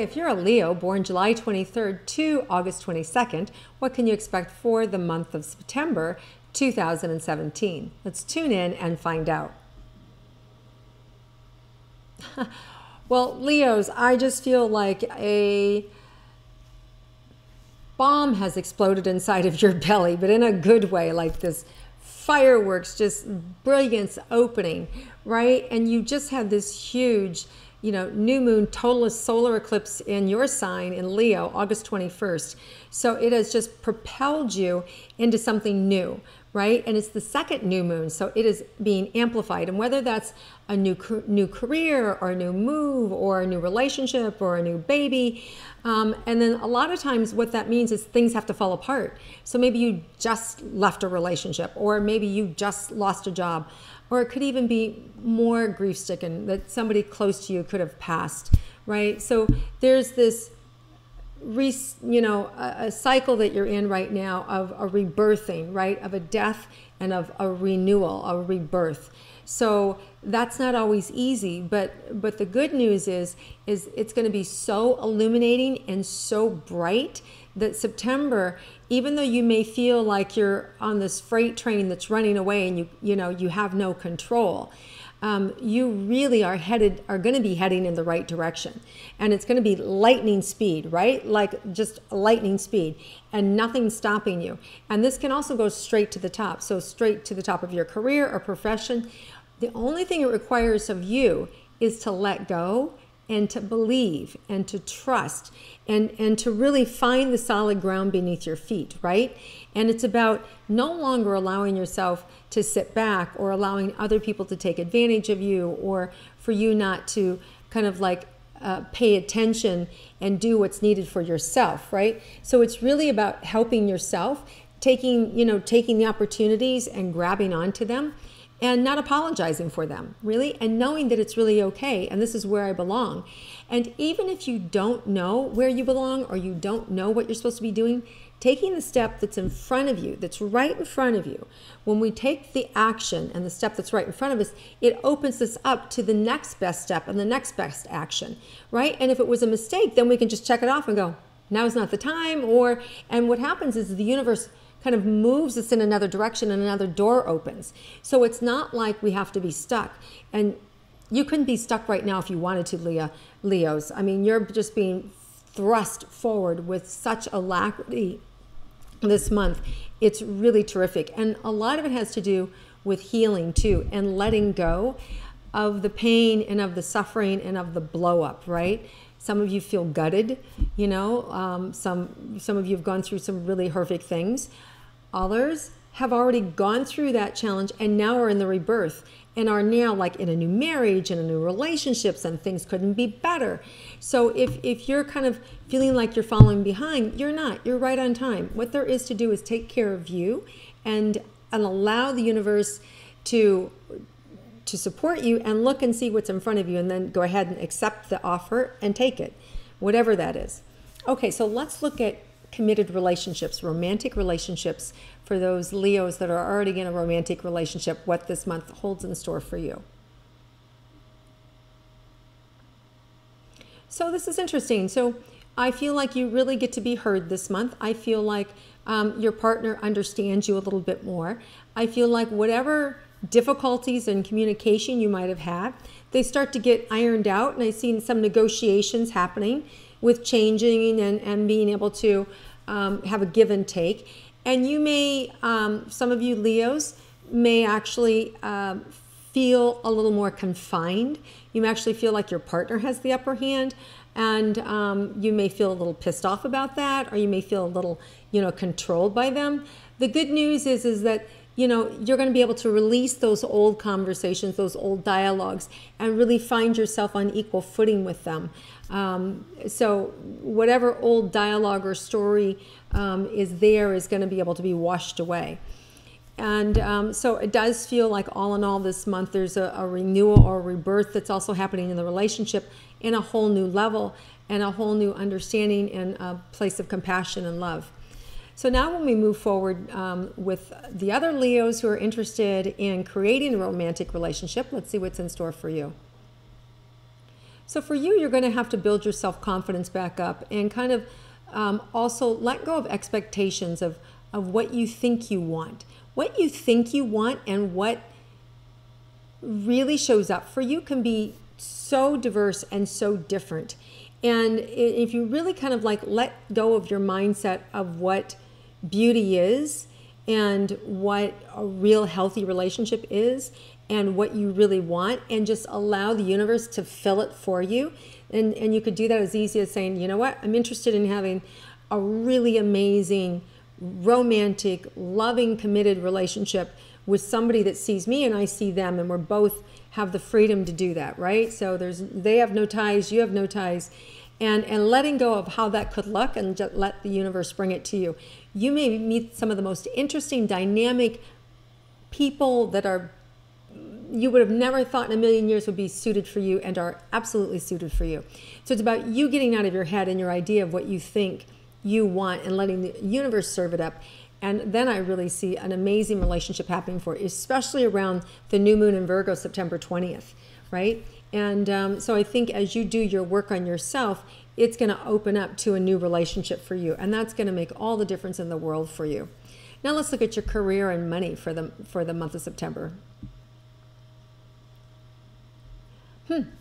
if you're a Leo born July 23rd to August 22nd, what can you expect for the month of September 2017? Let's tune in and find out. Well, Leos, I just feel like a bomb has exploded inside of your belly, but in a good way, like this fireworks, just brilliance opening, right? And you just had this huge, new moon, total solar eclipse in your sign in Leo, August 21st. So it has just propelled you into something new, right? And it's the second new moon, so it is being amplified. And whether that's a new career or a new move or a new relationship or a new baby, and then a lot of times what that means is things have to fall apart. So maybe you just left a relationship, or maybe you just lost a job, or it could even be more grief-stricken that somebody close to you could have passed, right? So there's this a cycle that you're in right now of a rebirthing, right? Of a death and of a renewal, a rebirth. So that's not always easy, but the good news is it's going to be so illuminating and so bright that September, even though you may feel like you're on this freight train that's running away and you have no control, you really are going to be heading in the right direction. And it's going to be lightning speed, right? Like just lightning speed and nothing stopping you. And this can also go straight to the top. So straight to the top of your career or profession. The only thing it requires of you is to let go and to believe and to trust and to really find the solid ground beneath your feet, right? And it's about no longer allowing yourself to sit back or allowing other people to take advantage of you, or for you not to kind of like pay attention and do what's needed for yourself, right? So it's really about helping yourself, taking the opportunities and grabbing onto them and not apologizing for them, really, and knowing that it's really okay and this is where I belong. And even if you don't know where you belong or you don't know what you're supposed to be doing, taking the step that's in front of you, that's right in front of you, when we take the action and the step that's right in front of us, it opens us up to the next best step and the next best action, right? And if it was a mistake, then we can just check it off and go, now's not the time. And what happens is the universe kind of moves us in another direction and another door opens. So it's not like we have to be stuck. And you couldn't be stuck right now if you wanted to, Leos. I mean, you're just being thrust forward with such alacrity this month. It's really terrific. And a lot of it has to do with healing too, and letting go of the pain and of the suffering and of the blow up, right? Some of you feel gutted, some of you have gone through some really horrific things. Others have already gone through that challenge and now are in the rebirth and are now like in a new marriage and a new relationships, and things couldn't be better. So if you're kind of feeling like you're falling behind, you're not. You're right on time. What there is to do is take care of you and allow the universe to support you and look and see what's in front of you, and then go ahead and accept the offer and take it, whatever that is. Okay, so let's look at committed relationships, romantic relationships, for those Leos that are already in a romantic relationship, what this month holds in store for you. So this is interesting. So I feel like you really get to be heard this month. I feel like your partner understands you a little bit more. I feel like whatever difficulties in communication you might have had, they start to get ironed out, and I've seen some negotiations happening with changing and being able to have a give and take. And you may, some of you Leos may actually feel a little more confined. You may actually feel like your partner has the upper hand, and you may feel a little pissed off about that, or you may feel a little, controlled by them. The good news is that you're going to be able to release those old conversations, those old dialogues, and really find yourself on equal footing with them. So whatever old dialogue or story is going to be able to be washed away. And so it does feel like all in all this month there's a renewal or a rebirth that's also happening in the relationship in a whole new level and a whole new understanding and a place of compassion and love. So now when we move forward with the other Leos who are interested in creating a romantic relationship, let's see what's in store for you. So for you, you're going to have to build your self-confidence back up and kind of also let go of expectations of what you think you want. What you think you want and what really shows up for you can be so diverse and so different. And if you really kind of like let go of your mindset of what beauty is and what a real healthy relationship is and what you really want, and just allow the universe to fill it for you. And you could do that as easy as saying, you know what, I'm interested in having a really amazing, romantic, loving, committed relationship with somebody that sees me and I see them, and we're both have the freedom to do that, right? So they have no ties, you have no ties, and letting go of how that could look and just let the universe bring it to you. You may meet some of the most interesting, dynamic people that are you would have never thought in a million years would be suited for you and are absolutely suited for you. So it's about you getting out of your head and your idea of what you think you want and letting the universe serve it up. And then I really see an amazing relationship happening for you, especially around the new moon in Virgo, September 20th, right? And so I think as you do your work on yourself, it's going to open up to a new relationship for you. And that's going to make all the difference in the world for you. Now let's look at your career and money for the month of September.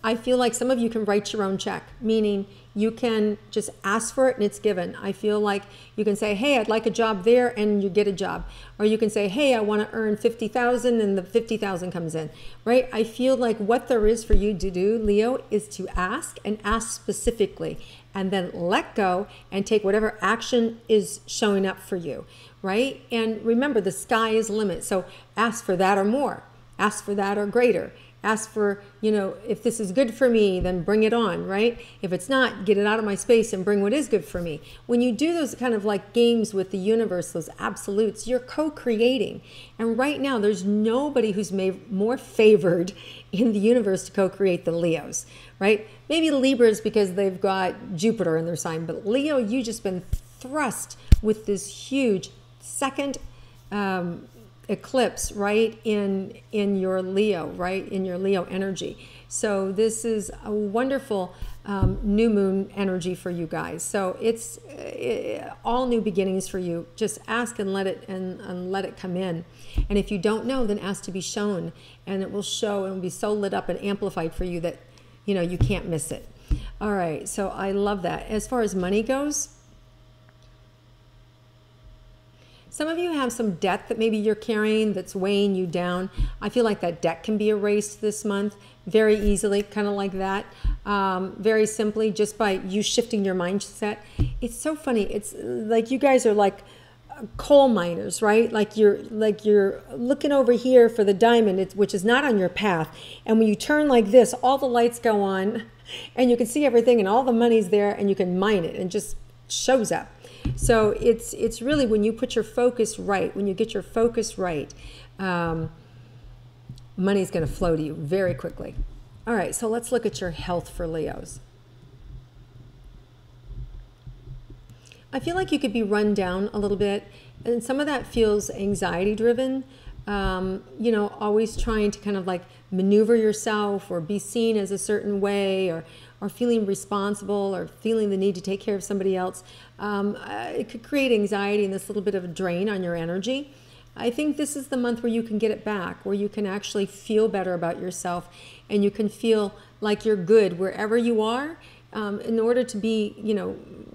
I feel like some of you can write your own check, meaning you can just ask for it and it's given. I feel like you can say, hey, I'd like a job there, and you get a job. Or you can say, hey, I want to earn 50,000, and the 50,000 comes in, right? I feel like what there is for you to do, Leo, is to ask and ask specifically, and then let go and take whatever action is showing up for you, right? And remember, the sky is the limit. So ask for that or more. Ask for that or greater. Ask for, if this is good for me, then bring it on, right? If it's not, get it out of my space and bring what is good for me. When you do those kind of like games with the universe, those absolutes, you're co-creating. And right now, there's nobody who's more favored in the universe to co-create than Leos, right? Maybe Libras because they've got Jupiter in their sign, but Leo, you just been thrust with this huge second eclipse right in your Leo, right in your Leo energy. So this is a wonderful new moon energy for you guys. So it's all new beginnings for you. Just ask and let it come in. And if you don't know, then ask to be shown, and it will show and will be so lit up and amplified for you that you can't miss it. All right, so I love that. As far as money goes, some of you have some debt that maybe you're carrying that's weighing you down. I feel like that debt can be erased this month very easily, kind of like that. Very simply, just by you shifting your mindset. It's so funny. It's like you guys are like coal miners, right? Like you're looking over here for the diamond, which is not on your path. And when you turn like this, all the lights go on and you can see everything and all the money's there and you can mine it and it just shows up. So it's really when you put your focus right, when you get your focus right, money's going to flow to you very quickly. All right, so let's look at your health for Leos. I feel like you could be run down a little bit, and some of that feels anxiety driven. Always trying to kind of like maneuver yourself or be seen as a certain way, or feeling responsible, or feeling the need to take care of somebody else. It could create anxiety and this little bit of a drain on your energy. I think this is the month where you can get it back, where you can actually feel better about yourself and you can feel like you're good wherever you are. In order to be,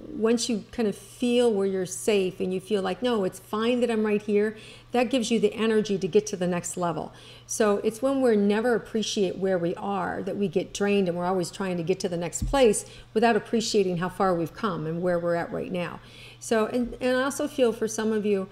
once you kind of feel where you're safe and you feel like, no, it's fine that I'm right here, that gives you the energy to get to the next level. So it's when we're never appreciate where we are that we get drained, and we're always trying to get to the next place without appreciating how far we've come and where we're at right now. So, and I also feel for some of you,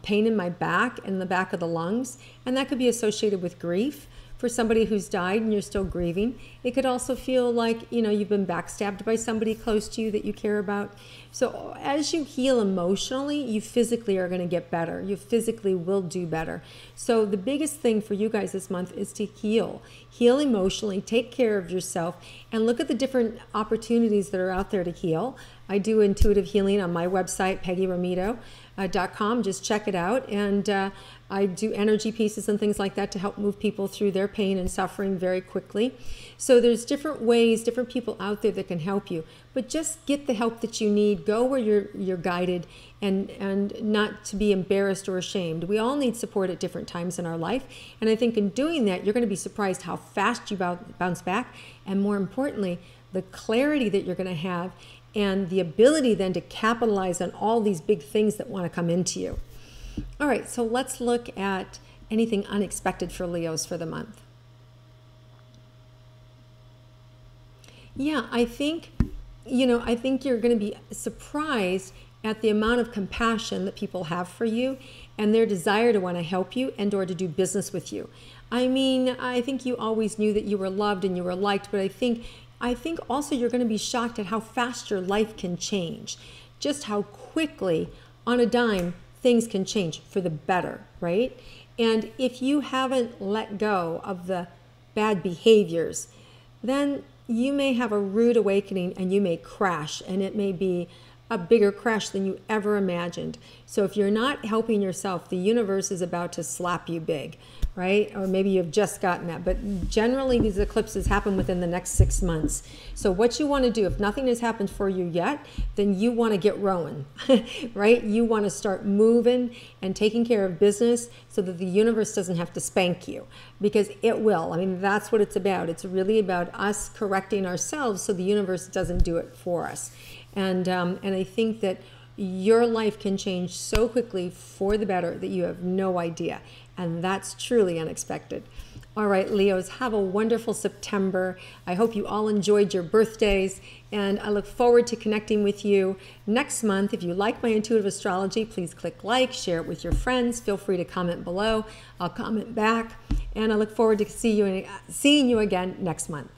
pain in my back and the back of the lungs, and that could be associated with grief. For somebody who's died and you're still grieving, it could also feel like, you've been backstabbed by somebody close to you that you care about. So as you heal emotionally, you physically are going to get better. You physically will do better. So the biggest thing for you guys this month is to heal. Heal emotionally, take care of yourself, and look at the different opportunities that are out there to heal. I do intuitive healing on my website, PeggyRometo.com. Just check it out. And I do energy pieces and things like that to help move people through their pain and suffering very quickly. So there's different ways, different people out there that can help you. But just get the help that you need. Go where you're guided, and not to be embarrassed or ashamed. We all need support at different times in our life. And I think in doing that, you're going to be surprised how fast you bounce back. And more importantly, the clarity that you're going to have and the ability then to capitalize on all these big things that want to come into you. All right, so let's look at anything unexpected for Leos for the month. Yeah, I think you're going to be surprised at the amount of compassion that people have for you and their desire to want to help you and or to do business with you. I mean, I think you always knew that you were loved and you were liked, but I think also you're going to be shocked at how fast your life can change, just how quickly on a dime things can change for the better, right? And if you haven't let go of the bad behaviors, then you may have a rude awakening and you may crash, and it may be a bigger crash than you ever imagined. So if you're not helping yourself, the universe is about to slap you big, right? Or maybe you've just gotten that. But generally, these eclipses happen within the next 6 months. So what you want to do, if nothing has happened for you yet, then you want to get rowing, right? You want to start moving and taking care of business so that the universe doesn't have to spank you, because it will. I mean, that's what it's about. It's really about us correcting ourselves so the universe doesn't do it for us. And I think that your life can change so quickly for the better that you have no idea. And that's truly unexpected. All right, Leos, have a wonderful September. I hope you all enjoyed your birthdays, and I look forward to connecting with you next month. If you like my intuitive astrology, please click like, share it with your friends. Feel free to comment below. I'll comment back, and I look forward to seeing you again next month.